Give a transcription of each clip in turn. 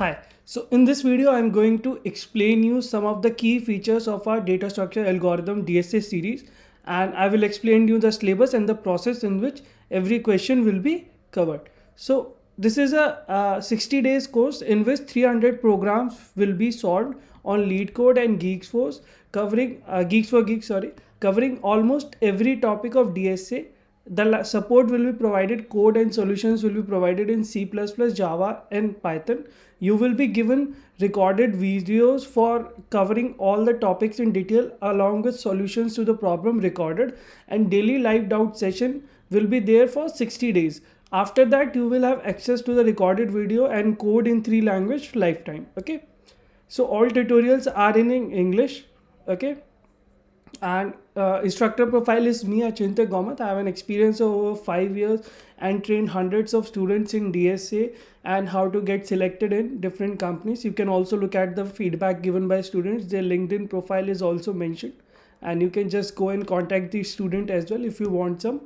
Hi. So in this video, I'm going to explain you some of the key features of our data structure algorithm DSA series, and I will explain you the syllabus and the process in which every question will be covered. So this is a 60 days course in which 300 programs will be solved on LeetCode and Geeks4, covering Geeks for Geeks, covering almost every topic of DSA. The support will be provided, code and solutions will be provided in C++, Java and Python. You will be given recorded videos for covering all the topics in detail along with solutions to the problem recorded, and daily live doubt session will be there for 60 days. After that, you will have access to the recorded video and code in 3 language lifetime. Okay. So all tutorials are in English. Okay. And instructor profile is me, Achintya Gomath. I have an experience of over 5 years and trained hundreds of students in DSA and how to get selected in different companies. You can also look at the feedback given by students. Their LinkedIn profile is also mentioned, and you can just go and contact the student as well if you want some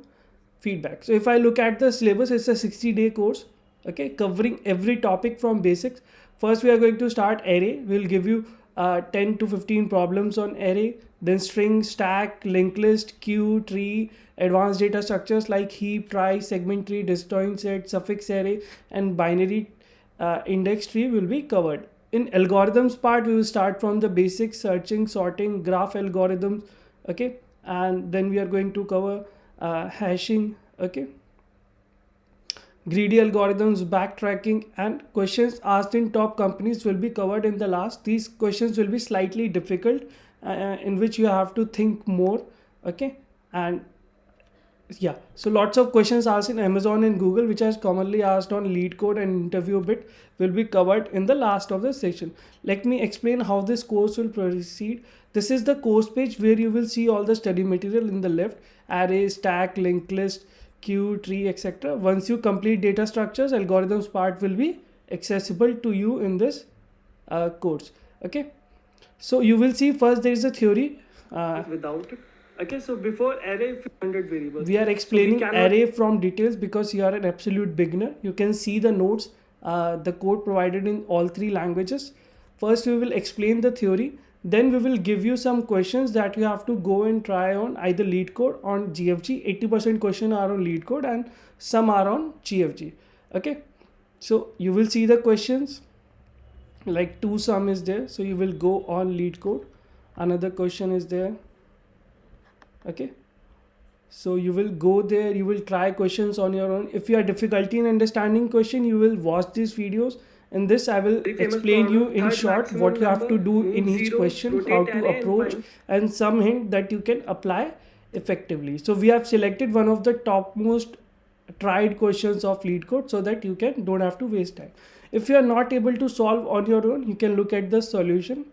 feedback. So if I look at the syllabus, it's a 60-day course, okay, covering every topic from basics. First, we are going to start array. We'll give you 10 to 15 problems on array, then string, stack, linked list, queue, tree, advanced data structures like heap, trie, segment tree, disjoint set, suffix array, and binary index tree will be covered. In algorithms part, we will start from the basics, searching, sorting, graph algorithms, okay, and then we are going to cover hashing, okay, greedy algorithms, backtracking, and questions asked in top companies will be covered in the last. These questions will be slightly difficult, in which you have to think more, okay. And yeah, so lots of questions asked in Amazon and Google, which are commonly asked on LeetCode and Interview Bit, will be covered in the last of the session. Let me explain how this course will proceed. This is the course page where you will see all the study material in the left: array, stack, linked list, queue, tree, etc. Once you complete data structures, algorithms part will be accessible to you in this course, okay. So you will see first there is a theory without it. Okay, so before array 100 variables, we are explaining array from details because you are an absolute beginner. You can see the notes, the code provided in all 3 languages. First, we will explain the theory. Then we will give you some questions that you have to go and try on either LeetCode or GFG. 80% question are on LeetCode and some are on GFG. Okay, so you will see the questions like 2 sum is there. So you will go on LeetCode. Another question is there. Okay, so you will go there, you will try questions on your own. If you have difficulty in understanding question, you will watch these videos. In this, I will explain you in short what you have to do in each question, how to approach, and some hint that you can apply effectively. So we have selected one of the topmost tried questions of LeetCode so that you don't have to waste time. If you are not able to solve on your own, you can look at the solution.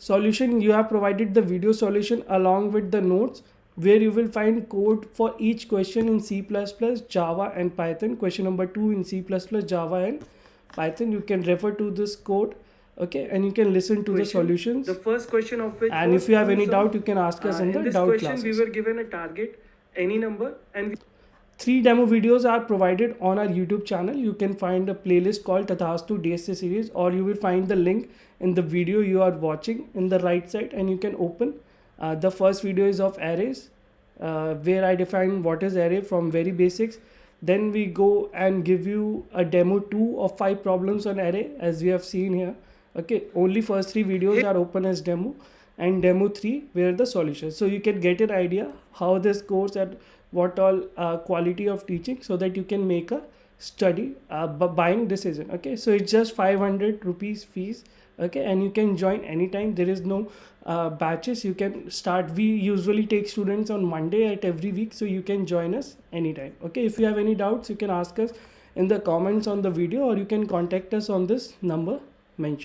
You have provided the video solution along with the notes, where you will find code for each question in C++, Java and Python. Question number 2 in C++, Java and Python. You can refer to this code, okay, and you can listen to the solutions. The first question of which, and if you have any doubt, you can ask us in the doubt classes. We were given a target, any number, and 3 demo videos are provided on our YouTube channel. You can find a playlist called Tathastu DSA series, or you will find the link in the video you are watching in the right side, and you can open. The first video is of arrays, where I define what is array from very basics. Then we go and give you a demo 2 of 5 problems on array, as we have seen here. Okay, only first 3 videos are open as demo, and demo 3 where the solutions. So you can get an idea how this course and what all quality of teaching, so that you can make a study buying decision. Okay, so it's just 500 rupees fees, okay, and you can join anytime. There is no batches. You can start. We usually take students on Monday at every week, so you can join us anytime. Okay, if you have any doubts, you can ask us in the comments on the video, or you can contact us on this number mentioned.